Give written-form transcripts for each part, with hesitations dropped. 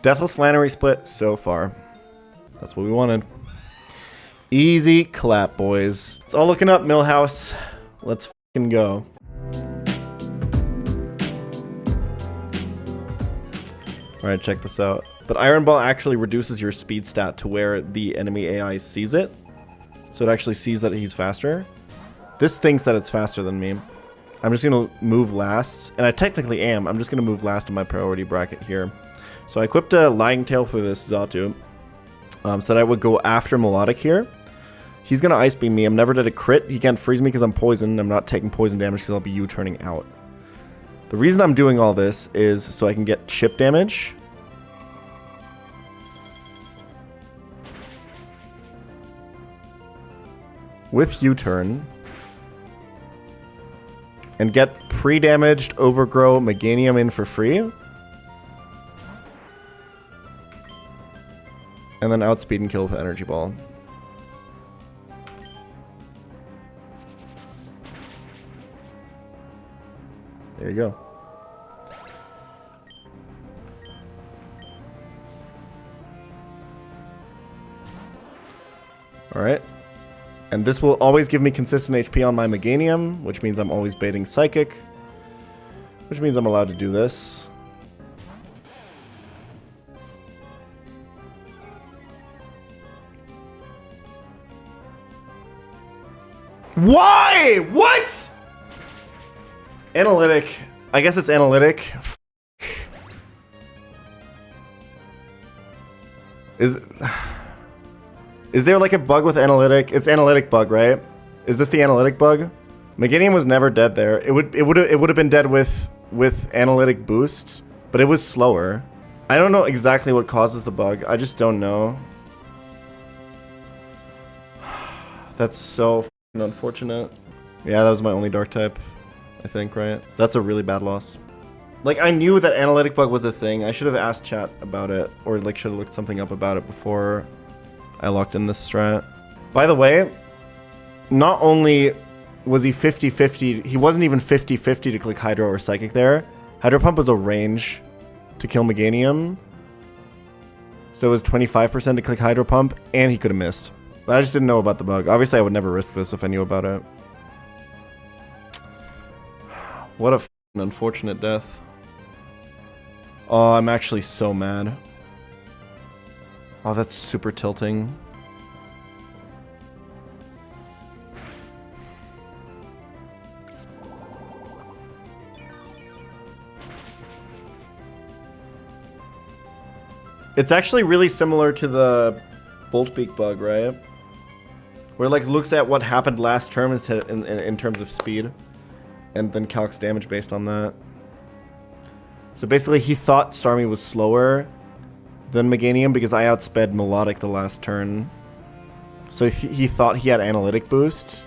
Deathless Flannery split so far. That's what we wanted. Easy clap, boys. It's all looking up, Millhouse. Let's fucking go. Alright, check this out. But Iron Ball actually reduces your speed stat to where the enemy AI sees it. So it actually sees that he's faster. This thinks that it's faster than me. I'm just going to move last. And I technically am. I'm just going to move last in my priority bracket here. So I equipped a Lying Tail for this Xatu. So that I would go after Melodic here. He's going to Ice Beam me. I'm never did a crit. He can't freeze me because I'm poisoned. I'm not taking poison damage because I'll be U-turning out. The reason I'm doing all this is so I can get chip damage. With U-turn. And get pre-damaged Overgrow Meganium in for free. And then outspeed and kill with Energy Ball. There you go. Alright. And this will always give me consistent HP on my Meganium, which means I'm always baiting Psychic. Which means I'm allowed to do this. Why? What? Analytic. I guess it's analytic. Is there like a bug with analytic? It's analytic bug, right? Is this the analytic bug? Meganium was never dead there. It would have been dead with analytic boost, but it was slower. I don't know exactly what causes the bug. I just don't know. That's so unfortunate. Yeah, that was my only dark type, I think, right? That's a really bad loss. Like, I knew that analytic bug was a thing. I should have asked chat about it, or like should have looked something up about it before I locked in this strat. By the way, not only was he 50-50, he wasn't even 50-50 to click Hydro or Psychic there. Hydro Pump was a range to kill Meganium. So it was 25% to click Hydro Pump, and he could have missed. But I just didn't know about the bug. Obviously, I would never risk this if I knew about it. What a f***ing unfortunate death. Oh, I'm actually so mad. Oh, that's super tilting. It's actually really similar to the Boltbeak bug, right? Where it like looks at what happened last term in terms of speed, and then calcs damage based on that. So basically, he thought Starmie was slower than Meganium because I outsped Melodic the last turn. So he thought he had analytic boost.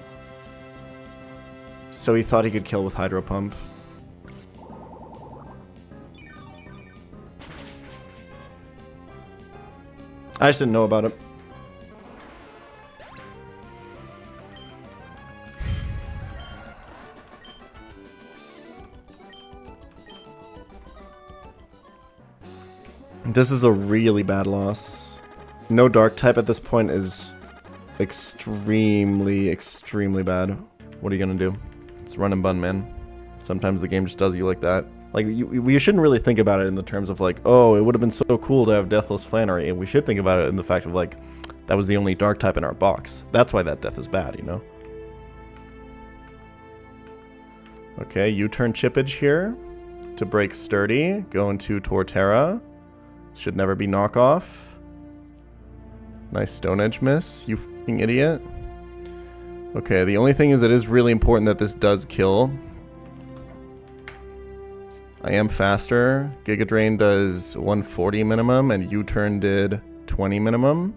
So he thought he could kill with Hydro Pump. I just didn't know about it. This is a really bad loss. No dark type at this point is extremely, extremely bad. What are you gonna do? It's run and bun, man. Sometimes the game just does you like that. Like, we shouldn't really think about it in the terms of like, oh, it would have been so cool to have Deathless Flannery. And we should think about it in the fact of like, that was the only dark type in our box. That's why that death is bad, you know? Okay, U-turn chippage here to break Sturdy. Go into Torterra. Should never be knockoff. Nice Stone Edge miss, you fucking idiot. Okay, the only thing is it is really important that this does kill. I am faster. Giga Drain does 140 minimum and U-turn did 20 minimum.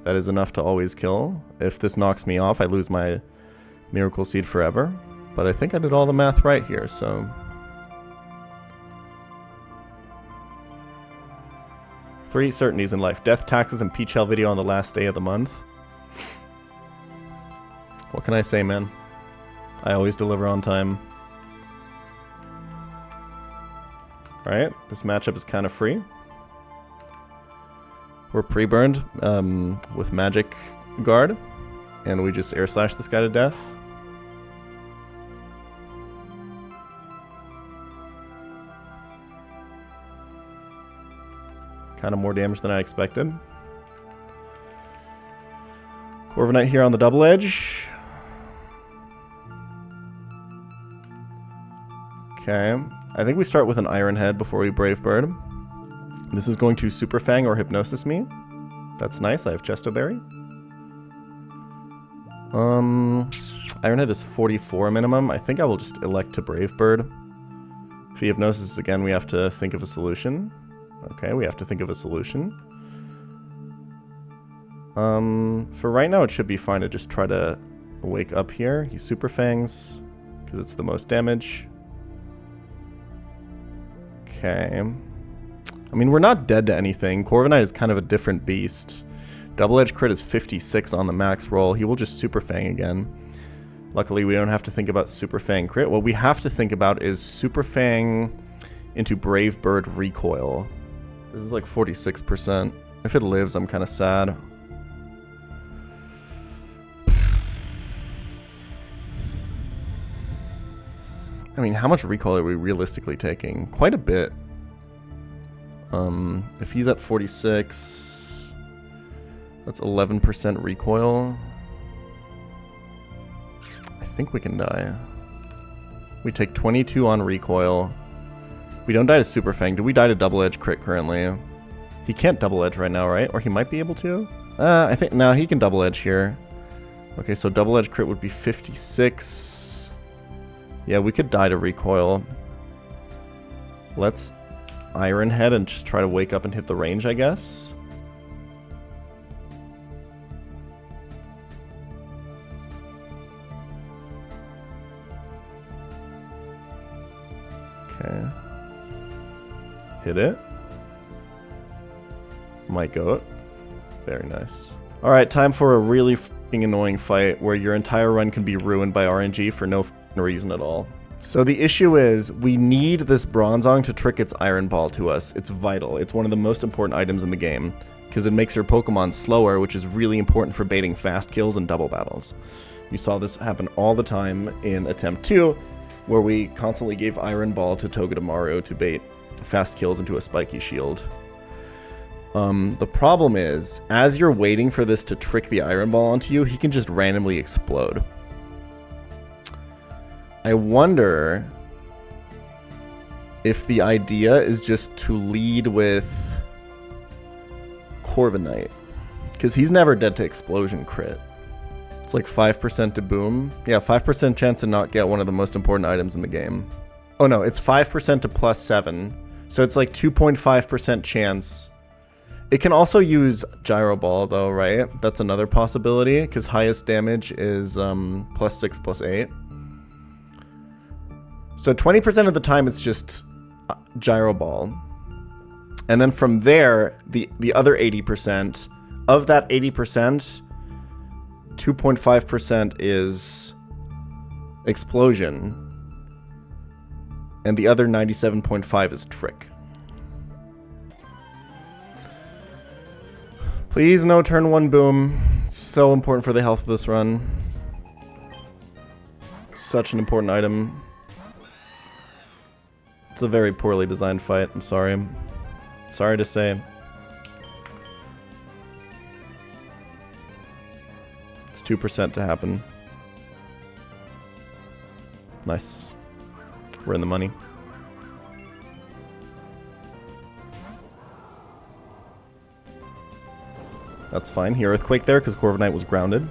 That is enough to always kill. If this knocks me off, I lose my Miracle Seed forever. But I think I did all the math right here, so... 3 certainties in life. Death, taxes, and pChal video on the last day of the month. What can I say, man? I always deliver on time. Alright, this matchup is kind of free. We're pre-burned with Magic Guard, and we just air slash this guy to death. Kind of more damage than I expected. Corviknight here on the double edge. Okay, I think we start with an Iron Head before we Brave Bird. This is going to Super Fang or Hypnosis me. That's nice, I have Chesto Berry. Iron Head is 44 minimum. I think I will just elect to Brave Bird. If he Hypnosis again, we have to think of a solution. Okay, we have to think of a solution. For right now, it should be fine to just try to wake up here. He Super Fangs, because it's the most damage. Okay. I mean, we're not dead to anything. Corviknight is kind of a different beast. Double Edge crit is 56 on the max roll. He will just Super Fang again. Luckily, we don't have to think about Super Fang crit. What we have to think about is Super Fang into Brave Bird recoil. This is like 46%. If it lives, I'm kind of sad. I mean, how much recoil are we realistically taking? Quite a bit. If he's at 46, that's 11% recoil. I think we can die. We take 22 on recoil. We don't die to Super Fang. Do we die to Double Edge crit currently? He can't Double Edge right now, right? Or he might be able to? I think, no, he can Double Edge here. Okay, so Double Edge crit would be 56. Yeah, we could die to recoil. Let's Iron Head and just try to wake up and hit the range, I guess. Okay. Hit it. Might go it. Very nice. Alright, time for a really f***ing annoying fight where your entire run can be ruined by RNG for no f***ing reason at all. So the issue is, we need this Bronzong to trick its Iron Ball to us. It's vital. It's one of the most important items in the game, because it makes your Pokemon slower, which is really important for baiting fast kills and double battles. We saw this happen all the time in Attempt 2, where we constantly gave Iron Ball to Togedemaru to bait fast kills into a spiky shield. The problem is, as you're waiting for this to trick the Iron Ball onto you, he can just randomly explode. I wonder if the idea is just to lead with Corviknight, because he's never dead to explosion crit. It's like 5% to boom. Yeah, 5% chance to not get one of the most important items in the game. Oh no, it's 5% to +7. So it's like 2.5% chance. It can also use Gyro Ball though, right? That's another possibility, because highest damage is +6, +8. So 20% of the time it's just Gyro Ball. And then from there, the other 80%, of that 80%, 2.5% is Explosion. And the other 97.5 is Trick. Please no turn 1 boom. It's so important for the health of this run. Such an important item. It's a very poorly designed fight, I'm sorry. Sorry to say. It's 2% to happen. Nice. We're in the money. That's fine. He Earthquake there because Corviknight was grounded.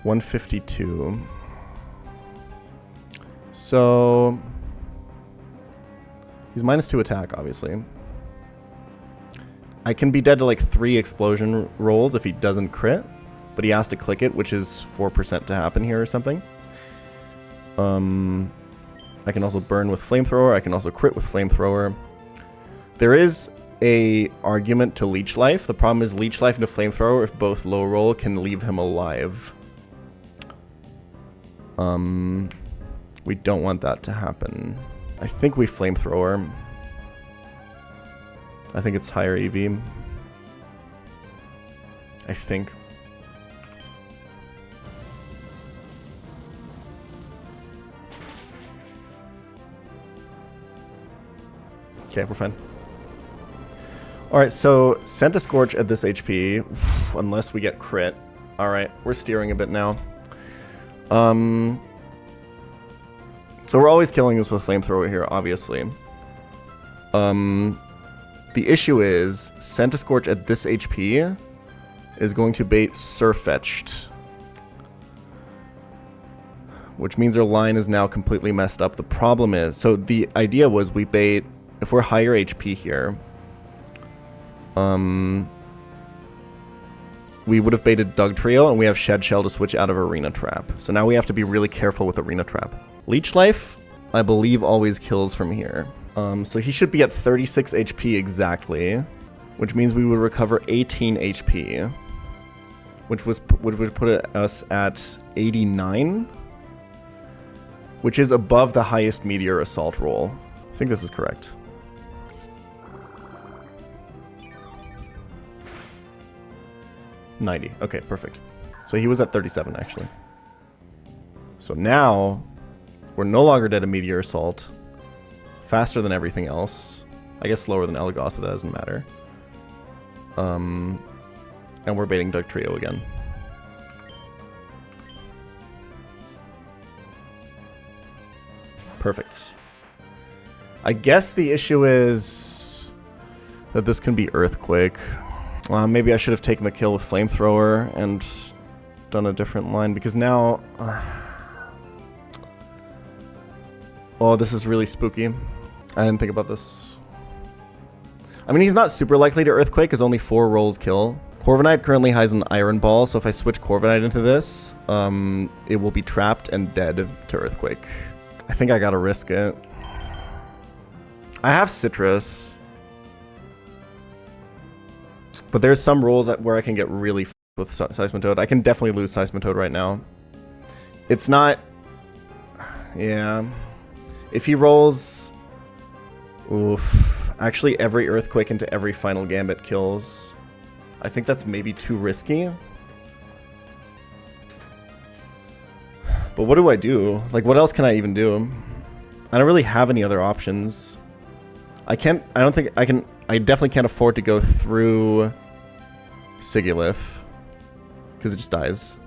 152. So he's -2 attack, obviously. I can be dead to like 3 explosion rolls if he doesn't crit, but he has to click it, which is 4% to happen here or something. I can also burn with Flamethrower. I can also crit with Flamethrower. There is a argument to Leech Life. The problem is Leech Life into Flamethrower, if both low roll, can leave him alive. We don't want that to happen. I think we Flamethrower. I think it's higher EV. I think. Okay, we're fine. Alright, so Centiscorch at this HP, unless we get crit. Alright, we're steering a bit now. So we're always killing this with Flamethrower here, obviously. The issue is, Centiscorch at this HP is going to bait Surfetched. Which means our line is now completely messed up. The problem is, so the idea was we bait, if we're higher HP here, we would have baited Dugtrio, and we have Shed Shell to switch out of Arena Trap. So now we have to be really careful with Arena Trap. Leech Life, I believe, always kills from here. So he should be at 36 HP exactly, which means we would recover 18 HP, which would put us at 89, which is above the highest Meteor Assault roll. I think this is correct. $90. Okay, perfect. So he was at 37, actually. So now, we're no longer dead to Meteor Assault. Faster than everything else. I guess slower than Elagos, but that doesn't matter. And we're baiting Dugtrio again. Perfect. I guess the issue is that this can be Earthquake. Maybe I should have taken the kill with Flamethrower and done a different line, because now... oh, this is really spooky. I didn't think about this. I mean, he's not super likely to Earthquake, because only 4 rolls kill. Corviknight currently has an Iron Ball, so if I switch Corviknight into this, it will be trapped and dead to Earthquake. I think I gotta risk it. I have Citrus. But there's some rolls where I can get really f***ed with Seismitoad. I can definitely lose Seismitoad right now. It's not... yeah. If he rolls... oof. Actually, every Earthquake into every Final Gambit kills. I think that's maybe too risky. But what do I do? Like, what else can I even do? I don't really have any other options. I definitely can't afford to go through Sigilif, because it just dies.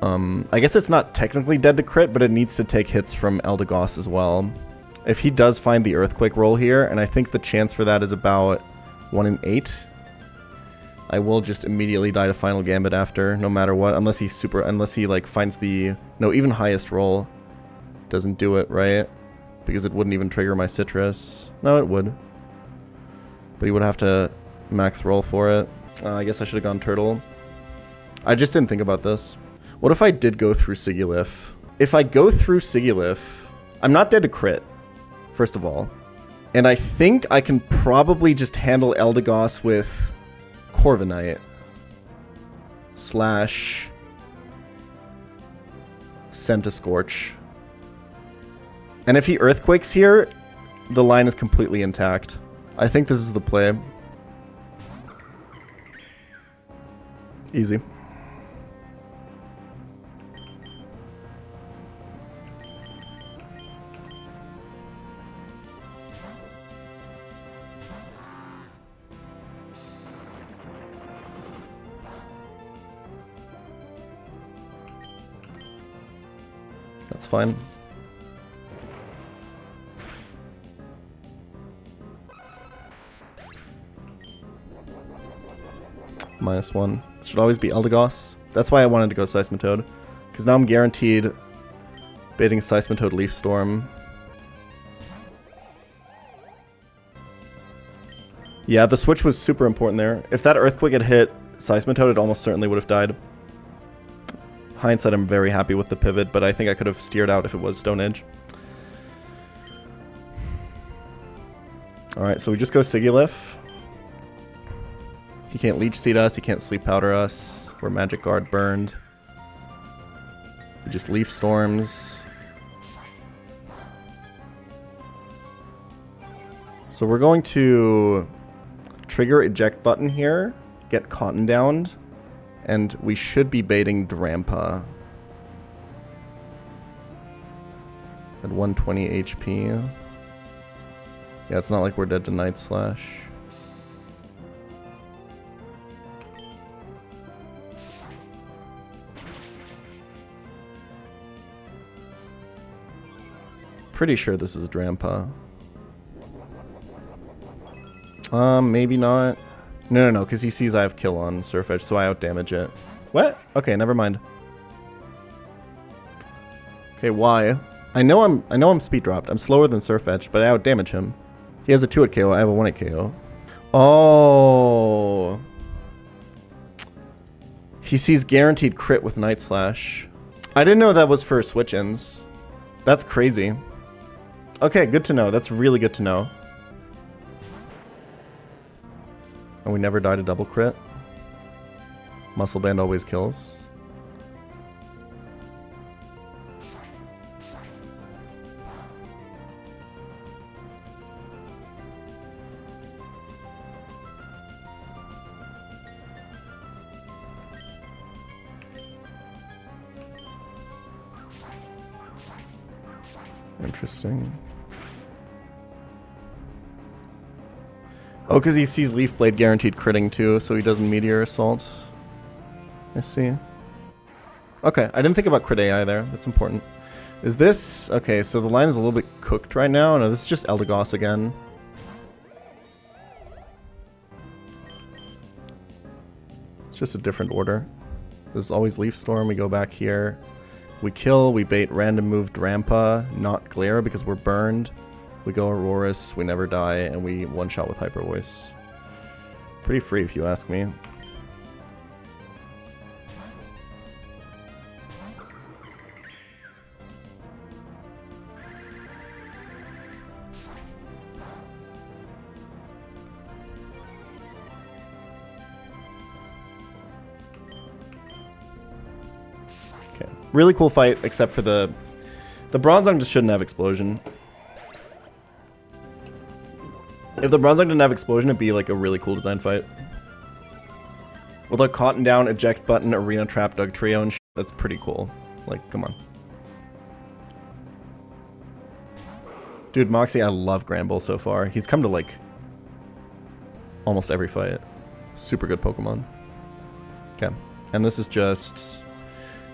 I guess it's not technically dead to crit, but it needs to take hits from Eldegoss as well. If he does find the Earthquake roll here, and I think the chance for that is about 1 in 8, I will just immediately die to Final Gambit after, no matter what, unless he like finds the, no, even highest roll doesn't do it, right? Because it wouldn't even trigger my Citrus. No, it would. But he would have to max roll for it. I guess I should have gone Turtle. I just didn't think about this. What if I did go through Sigilif? If I go through Sigilif, I'm not dead to crit, first of all. And I think I can probably just handle Eldegoss with Corviknight. / Centiscorch. And if he Earthquakes here, the line is completely intact. I think this is the play. Easy. That's fine. -1. Should always be Eldegoss. That's why I wanted to go Seismitoad. Because now I'm guaranteed baiting Seismitoad Leaf Storm. Yeah, the switch was super important there. If that Earthquake had hit Seismitoad, it almost certainly would have died. Hindsight, I'm very happy with the pivot, but I think I could have steered out if it was Stone Edge. Alright, so we just go Sigilif. He can't Leech Seed us, he can't Sleep Powder us. We're Magic Guard burned. We just Leaf Storms. So we're going to trigger eject button here, get cotton downed, and we should be baiting Drampa. At 120 HP. Yeah, it's not like we're dead to Night Slash. Pretty sure this is Drampa. Maybe not. No, because he sees I have kill on Surf Edge, so I outdamage it. What? Okay, never mind. Okay, why? I know I'm speed dropped. I'm slower than Surf Edge, but I outdamage him. He has a 2-hit KO, I have a 1-hit KO. Oh. He sees guaranteed crit with Night Slash. I didn't know that was for switch-ins. That's crazy. Okay, good to know. That's really good to know. And we never die to double crit. Muscle Band always kills. Interesting. Oh, because he sees Leaf Blade guaranteed critting too, so he does Meteor Assault. I see. Okay, I didn't think about crit AI there. That's important. Is this... Okay, so the line is a little bit cooked right now. No, this is just Eldegoss again. It's just a different order. This is always Leaf Storm. We go back here. We kill, we bait random move Drampa, not Glare because we're burned. We go Aurorus, we never die, and we one-shot with Hyper Voice. Pretty free if you ask me. Okay, really cool fight, except for the Bronzong just shouldn't have Explosion. If the Bronzong didn't have Explosion, it'd be like a really cool design fight. With a Cotton Down, Eject Button, Arena Trap, Dug Trio, and shit, that's pretty cool. Like, come on. Dude, Moxie, I love Granbull so far. He's come to, like, almost every fight. Super good Pokemon. Okay. And this is just...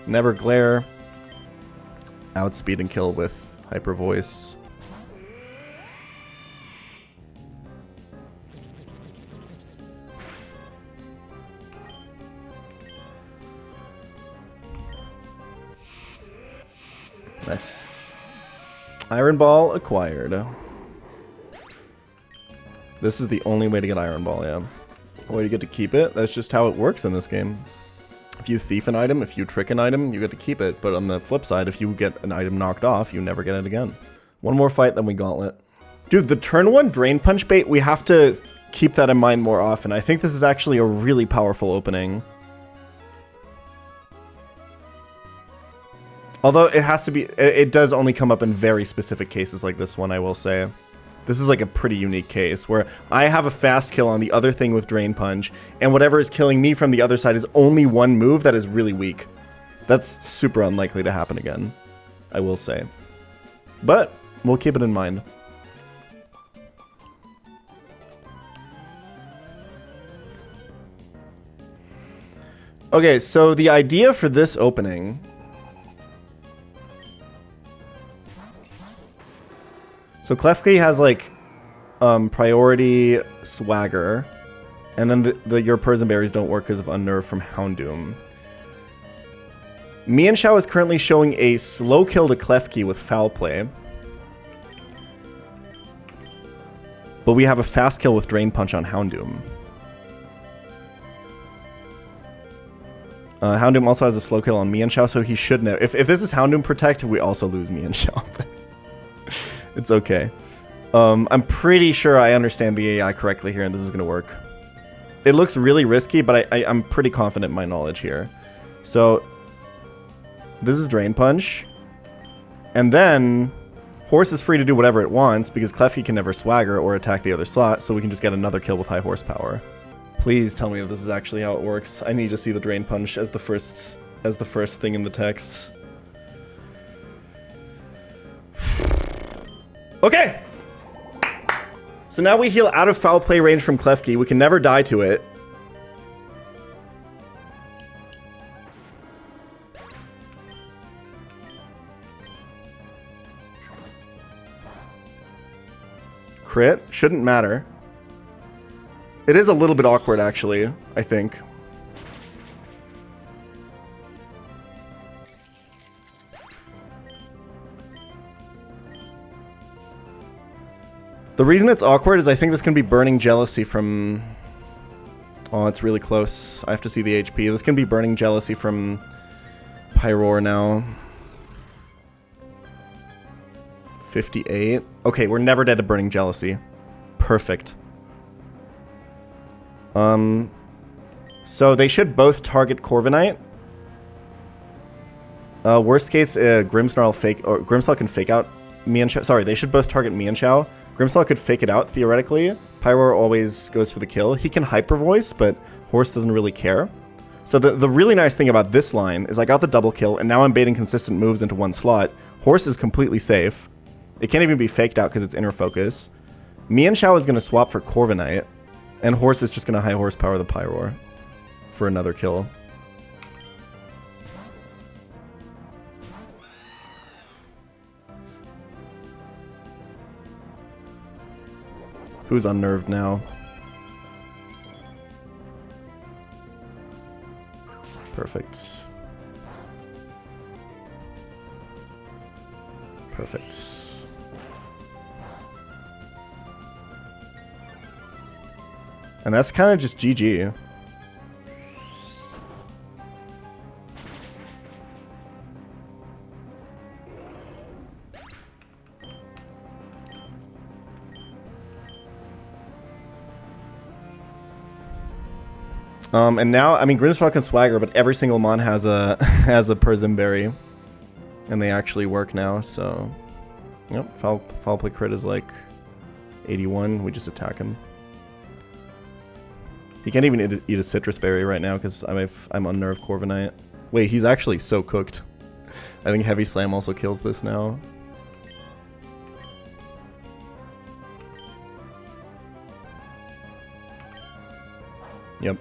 Never Glare. Outspeed and kill with Hyper Voice. Nice. Iron Ball acquired. This is the only way to get Iron Ball, yeah. The way to get to keep it, that's just how it works in this game. If you thief an item, if you trick an item, you get to keep it. But on the flip side, if you get an item knocked off, you never get it again. One more fight, then we Gauntlet. Dude, the turn 1 Drain Punch bait, we have to keep that in mind more often. I think this is actually a really powerful opening. Although it has to be, it does only come up in very specific cases like this one, I will say. This is like a pretty unique case where I have a fast kill on the other thing with Drain Punch, and whatever is killing me from the other side is only one move that is really weak. That's super unlikely to happen again, I will say. But we'll keep it in mind. Okay, so the idea for this opening... So Klefki has like priority swagger, and then your Persian berries don't work because of Unnerve from Houndoom. Mienshao is currently showing a slow kill to Klefki with Foul Play. But we have a fast kill with Drain Punch on Houndoom. Houndoom also has a slow kill on Mienshao, so he should know. If this is Houndoom Protect, we also lose Mienshao. It's okay. I'm pretty sure I understand the AI correctly here, and this is going to work. It looks really risky, but I'm pretty confident in my knowledge here. So, this is Drain Punch. And then, Horse is free to do whatever it wants because Klefki can never swagger or attack the other slot, so we can just get another kill with high horsepower. Please tell me that this is actually how it works. I need to see the Drain Punch as the first thing in the text. Okay! So now we heal out of foul play range from Klefki. We can never die to it. Crit? Shouldn't matter. It is a little bit awkward, actually, I think. The reason it's awkward is I think this can be Burning Jealousy from... Oh, it's really close. I have to see the HP. This can be Burning Jealousy from Pyroar now. 58. Okay, we're never dead to Burning Jealousy. Perfect. So they should both target Corviknight. Worst case, Grimmsnarl can fake out Mienshao. Sorry, they should both target Mienshao. Grimmsnarl could fake it out, theoretically. Pyroar always goes for the kill. He can Hyper Voice, but Horse doesn't really care. So the really nice thing about this line is I got the double kill, and now I'm baiting consistent moves into one slot. Horse is completely safe. It can't even be faked out because it's inner focus. Mienshao is going to swap for Corviknight, and Horse is just going to high horsepower the Pyroar for another kill. Who's unnerved now? Perfect. Perfect. And that's kind of just GG. And now, I mean, Grimmsnarl can swagger, but every single mon has a has a Persimberry, and they actually work now. So, yep, foul play crit is like 81. We just attack him. He can't even eat a citrus berry right now because I'm unnerved Corviknight. Wait, he's actually so cooked. I think Heavy Slam also kills this now. Yep.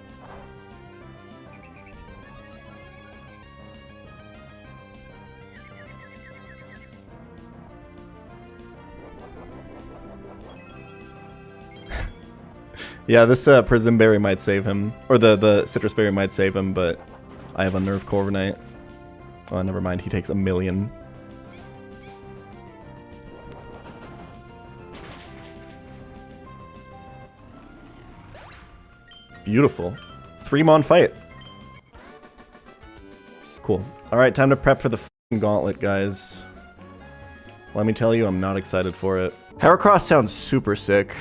Yeah, this Persimberry might save him. Or the Citrus Berry might save him, but I have unnerved Corviknight. Oh, never mind. He takes 1,000,000. Beautiful. 3-mon fight. Cool. Alright, time to prep for the f***ing gauntlet, guys. Let me tell you, I'm not excited for it. Heracross sounds super sick.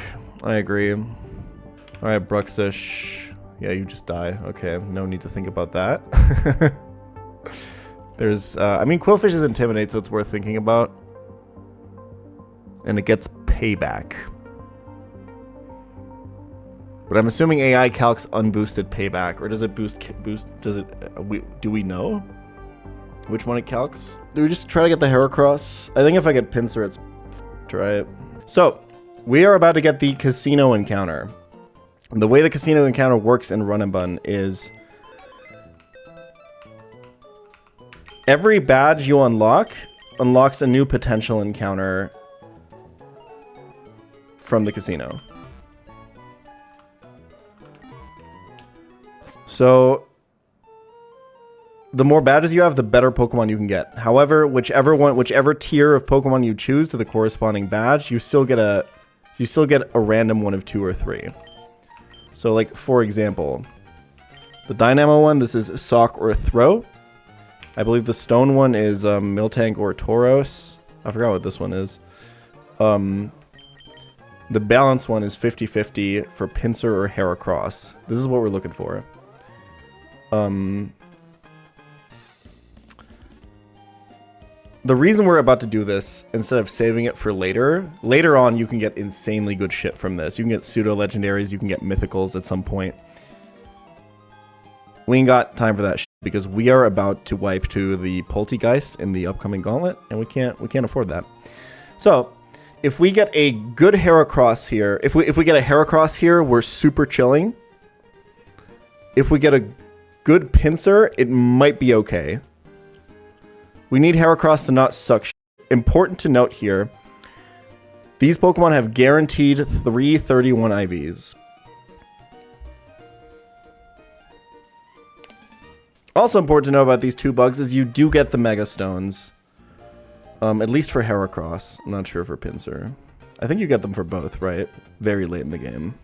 I agree. Alright, Bruxish. Yeah, you just die. Okay, no need to think about that. There's, I mean, Quillfish is Intimidate, so it's worth thinking about. And it gets Payback. But I'm assuming AI calcs unboosted Payback, or does it boost, does it, do we know which one it calcs? Do we just try to get the Heracross? I think if I get Pinsir, it's f***ed, right? So, we are about to get the Casino Encounter. The way the Casino Encounter works in Run and Bun is every badge you unlock unlocks a new potential encounter from the casino. So the more badges you have, the better Pokemon you can get. However, whichever tier of Pokemon you choose to the corresponding badge, you still get a random one of 2 or 3. So, like, for example, the Dynamo one, this is Sock or Throw. I believe the Stone one is Miltank or Tauros. I forgot what this one is. The Balance one is 50-50 for Pinsir or Heracross. This is what we're looking for. The reason we're about to do this, instead of saving it for later on you can get insanely good shit from this. You can get pseudo-legendaries, you can get mythicals at some point. We ain't got time for that shit because we are about to wipe to the Poltegeist in the upcoming gauntlet, and we can't afford that. So, if we get a good Heracross here, if we get a Heracross here, we're super chilling. If we get a good Pinsir, it might be okay. We need Heracross to not suck shit. Important to note here, these Pokemon have guaranteed 331 IVs. Also important to know about these two bugs is you do get the Mega Stones. At least for Heracross. I'm not sure for Pinsir. I think you get them for both, right? Very late in the game.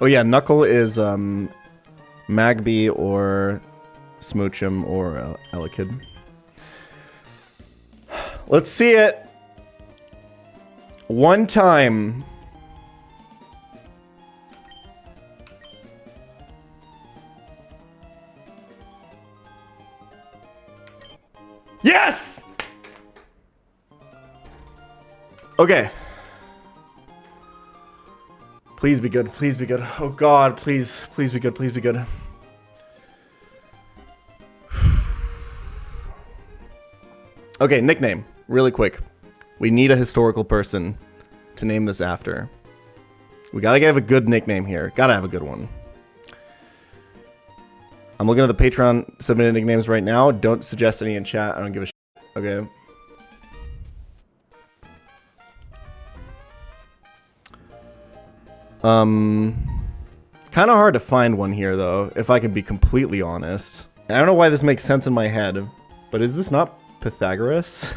Oh yeah, Knuckle is Magby or Smoochum or Elekid. Let's see it. One time. Yes! Okay. Please be good. Please be good. Oh god, please. Please be good. Please be good. Okay, nickname. Really quick. We need a historical person to name this after. We gotta have a good nickname here. Gotta have a good one. I'm looking at the Patreon submitted nicknames right now. Don't suggest any in chat. I don't give a shit. Okay. Kind of hard to find one here, though, if I can be completely honest. I don't know why this makes sense in my head, but is this not Pythagoras?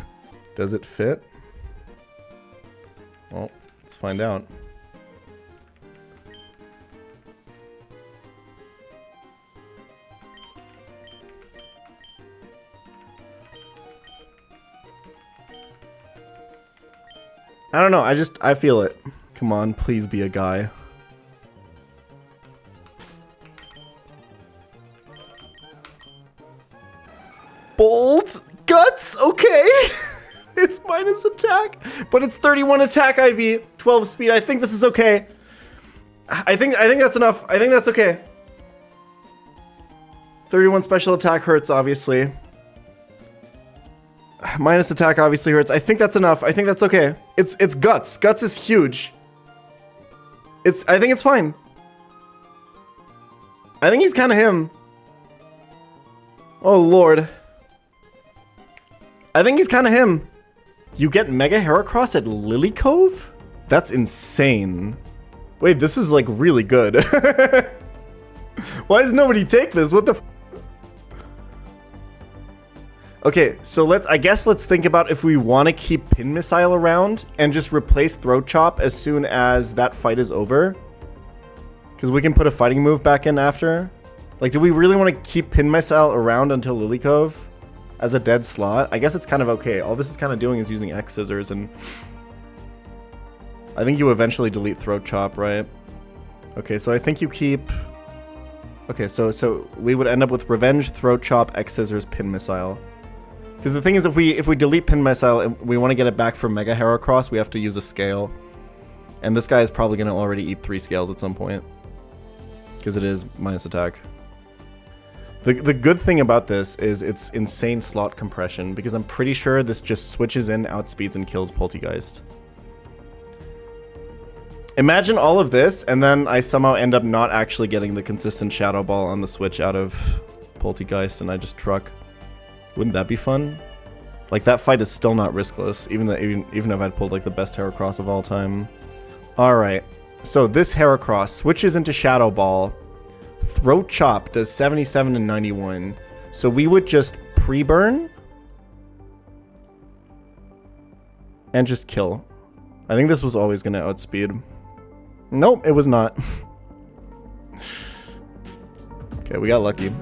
Does it fit? Well, let's find out. I don't know, I feel it. Come on, please be a guy. Bolt Guts, okay. It's minus attack, but it's 31 attack IV, 12 speed. I think this is okay. I think that's enough. I think that's okay. 31 special attack hurts, obviously. Minus attack obviously hurts. I think that's enough. I think that's okay. It's Guts. Guts is huge. I think it's fine. I think he's kind of him. Oh lord. I think he's kind of him. You get Mega Heracross at Lily Cove? That's insane. Wait, this is like really good. Why does nobody take this? What the f? Okay, so I guess let's think about if we want to keep Pin Missile around and just replace Throat Chop as soon as that fight is over. Because we can put a fighting move back in after. Like, do we really want to keep Pin Missile around until Lily Cove as a dead slot? I guess it's kind of okay. All this is kind of doing is using X Scissors, and I think you eventually delete Throat Chop, right? Okay, so I think you keep... Okay, so we would end up with Revenge, Throat Chop, X Scissors, Pin Missile. Because the thing is, if we delete Pin Missile and we want to get it back for Mega Heracross, we have to use a scale. And this guy is probably going to already eat 3 scales at some point. Because it is minus attack. The good thing about this is it's insane slot compression, because I'm pretty sure this just switches in, outspeeds, and kills Poltegeist. Imagine all of this, and then I somehow end up not actually getting the consistent Shadow Ball on the switch out of Poltegeist, and I just truck. Wouldn't that be fun? Like, that fight is still not riskless, even if I'd pulled like the best Heracross of all time. Alright, so this Heracross switches into Shadow Ball. Throat Chop does 77 and 91. So we would just pre-burn and just kill. I think this was always going to outspeed. Nope, it was not. Okay, we got lucky.